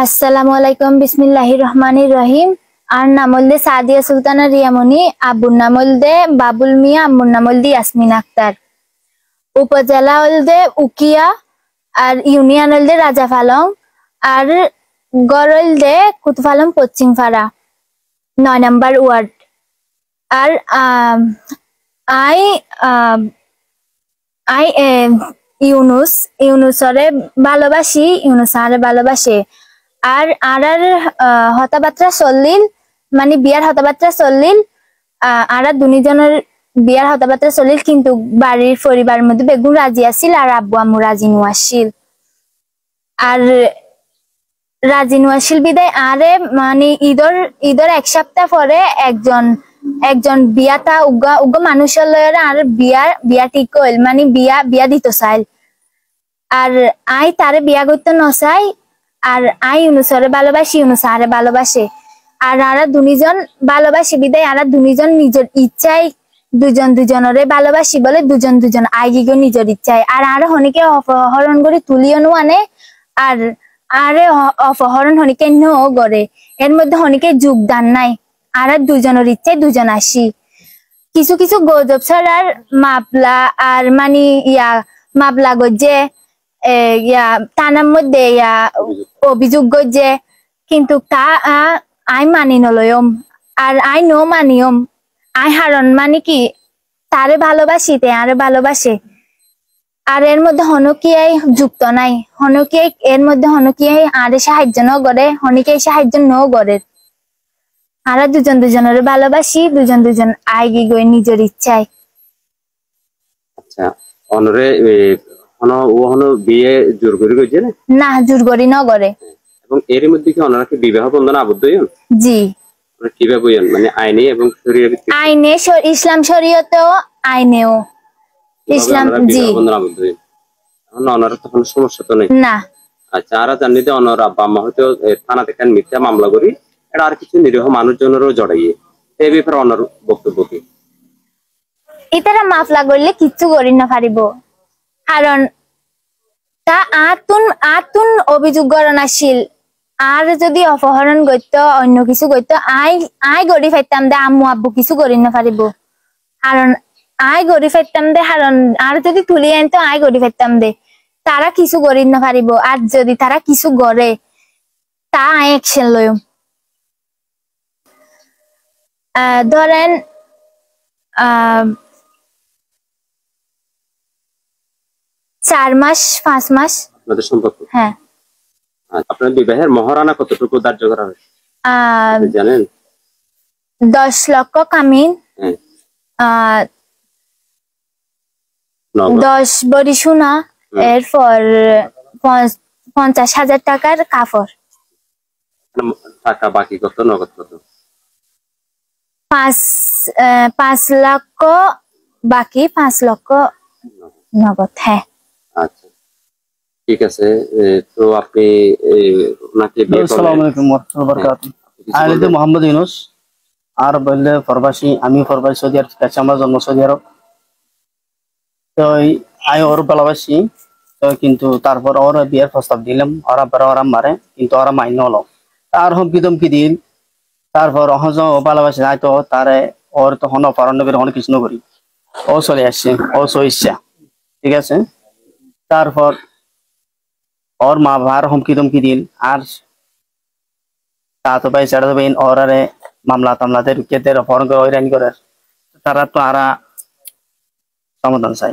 আসসালামু আলাইকুম বিসমিল্লাহির রহমানির রহিম। আর নাম হলদে সাদিয়া সুলতানা রিয়ামণি, আব্বুর নাম হলদে বাবুল মিয়া, আম্মুর নাম হলদে ইয়াসমিন আক্তার। উপজেলা হলদে উকিয়া, আর ইউনিয়ন হলদে রাজাফালং, আর গড় হলদে কুতুফালং পশ্চিমপাড়া ৯ নম্বর ওয়ার্ড। আর আই আই ইউনুসরে ভালোবাসি, ইউনুস আরে ভালোবাসে। আর আর হতাবার্তা চললিল, মানে বিয়ার হতাবার্তা চললিল। আর দুজনের বিয়ার হতাবার্তা চলিল, কিন্তু বাড়ির পরিবারের মধ্যে বেগুন রাজি আছিল আর আব্বু আম্মু রাজি নোয়াছিল। আর রাজি নোয়াছিল বিদায় আরে মানে ঈদর এক সপ্তাহ পরে একজন বিয়াটা উগ্র মানুষের লয়ের আর বিয়া ঠিক হইল, মানে বিয়া দিত চাইল। আর আই তারে বিয়া করতে নচাই, আর আই ইউনুসরে ভালোবাসি, ইউনুস আরে ভালোবাসে। আর আরা দুজন ভালোবাসি বিদায় আরা দুজন নিজের ইচ্ছাই দুজনরে ভালোবাসি বলে দুজন আইগিগো নিজের ইচ্ছায়। আর আরে হনিকে অপহরণ করে তুলিও আনে, আর আরে অপহরণ হনিকে নো করে। এর মধ্যে হনিকে যোগদান নাই, আর দুজনের ইচ্ছায় দুজন আসি। কিছু কিছু গজব ছাড়ার মাপলা আর মানে মাপলা গজে টানার মধ্যে অভিযোগ গজে, কিন্তু তা আই মানি নলয়ম। আর আই নো মানিয়ম, আই হারন মানে কি তারে ভালোবাসি তে আরে ভালোবাসে। আর এর মধ্যে হনকিয়াই যুক্ত নাই, হনকিয়াই এর মধ্যে হনকিয়াই আরে সাহায্য ন করে, হনিকে সাহায্য ন করে। আর দুজনের ভালোবাসি, দুজন আইগি গই নিজের ইচ্ছায়। আচ্ছা, অনরে বিয়ে জোর করে গইছে না? জোর করি ন করে। এবং এর মধ্যে কি ওনারা কি বিবাহ বন্ধনে আবদ্ধ হইন? জি। কিভাবে হইন, মানে আইনে এবং শরীয়তে? আইনে ইসলাম শরীয়তেও, আইনেও ইসলাম। জি। বন্ধনে আবদ্ধ হইন, এখন ওনারা তখন সমস্যা তো নেই না। আচ্ছা, আর জানি যে ওনার আব্বা আম্মা হয়তো থানা থেকে মিথ্যা মামলা করি এটা আর কিছু নিরীহ মানুষজনেরও জড়াইয়ে, এই ব্যাপারে ওনার বক্তব্য কি? ইতারা মাফলা করলে কিচ্ছু করি না পারিব, কারণ তা আতুন অভিযোগ গণনাশীল। আর যদি অপহরণ করত অন্য কিছু করতো আই গড়ি ফাইতাম দে, আম্মু আব্বু কিছু করি না পারিব। কারণ আই গড়ি ফাইতাম দে, কারণ আর যদি তুলি আনতো আই গড়ি ফাইতাম দে, তারা কিছু করি না পারিব। আর যদি তারা কিছু করে তা আই অ্যাকশন লইম। ধরেন 4 মাস 5 মাস আপনাদের সম্পর্ক? হ্যাঁ। আপনার বিবাহের মহারণা কতটুকু ধার্য করা হয় জানেন? 10 লক্ষ কামিন, 10 বড়ি সোনা, এরপর 50,000 টাকার কাপড়। টাকা বাকি কত, নগদ কত? 5 লক্ষ বাকি, 5 লক্ষ নগদ। হ্যাঁ। আচ্ছা, ঠিক আছে। তো আপনি ওনাকে বিয়ে করলেন? আসসালামু আলাইকুম ওয়া রাহমাতুল্লাহি ওয়া বারাকাতুহু। আমি মোহাম্মদ ইউনুস, আর বললে প্রবাসী। আমি প্রবাসী, সৌদি আরব কাছে আমার জন্ম সৌদি আরব। তো আমি ওর ভালোবাসি, তো কিন্তু তারপর ওর বিয়ের প্রস্তাব দিলাম, ওরা মারে, কিন্তু ওরা মাইন হলো। আর হুমকি দিল, তারপর অহজ ভালোবাসি নাই তো তারে ওর তখন অপহরণ করে অনেক কিছু করি, ও চলে আসছে, ও ইচ্ছা, ঠিক আছে। তারপর ওর মা বাবার হুমকি দিল, আর ভাই চাড়া ভাই ওরারে মামলা টামলাতে রুকিয়ে অপহরণ করে হয়রানি করে, তারা তো সমাধান চাই।